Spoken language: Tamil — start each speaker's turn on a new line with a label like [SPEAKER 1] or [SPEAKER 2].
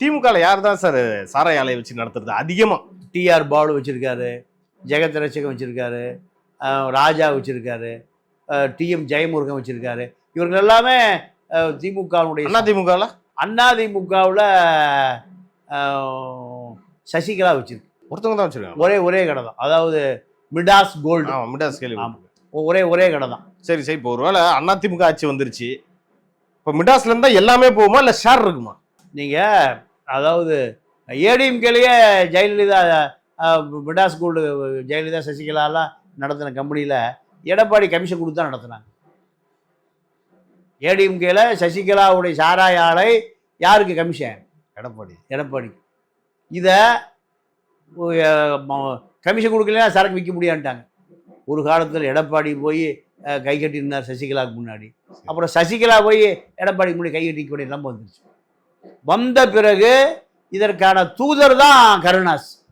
[SPEAKER 1] திமுகல யார் தான் சார் சாராய ஆலை வச்சு நடத்துறது அதிகமா?
[SPEAKER 2] டிஆர் பாலு வச்சுருக்காரு, ஜெகத் ரட்சகன் வச்சுருக்காரு, ராஜா வச்சுருக்காரு, டிஎம் ஜெயமுருகன் வச்சுருக்காரு. இவர்கள் எல்லாமே திமுகவுடைய
[SPEAKER 1] அதிமுகல
[SPEAKER 2] அதிமுகவில் சசிகலா வச்சிருக்கு.
[SPEAKER 1] ஒருத்தவங்க தான் வச்சிருக்காங்க.
[SPEAKER 2] ஒரே கடை தான். அதாவது மிடாஸ் கோல்டு.
[SPEAKER 1] மிடாஸ் கேள்வி.
[SPEAKER 2] ஒரே கடை தான்.
[SPEAKER 1] சரி சரி. இப்போ ஒருவேளை அதிமுக ஆட்சி வந்துருச்சு, இப்போ மிடாஸ்ல இருந்தா எல்லாமே போகுமா இல்லை ஷேர் இருக்குமா?
[SPEAKER 2] நீங்கள் அதாவது ஏடிஎம்கேலேயே ஜெயலலிதா மிடாஸ் கோல்டு ஜெயலலிதா சசிகலாலாம் நடத்தின கம்பெனியில் எடப்பாடி கமிஷன் கொடுத்து தான் நடத்தினாங்க. ஏடிஎம்கேல சசிகலாவுடைய சாராய ஆலை யாருக்கு கமிஷன்? எடப்பாடி. இதை கமிஷன் கொடுக்கலன்னா சரக்கு விற்க முடியான்ட்டாங்க. ஒரு காலத்தில் எடப்பாடி போய் கை கட்டியிருந்தார் சசிகலாவுக்கு முன்னாடி. அப்புறம் சசிகலா போய் எடப்பாடி முன்னாடி கை கட்டிக்க வேண்டிய நிலைமை வந்துருச்சு. வந்த பிறகு இதற்கான தூதர் தான் கருணாஸ்.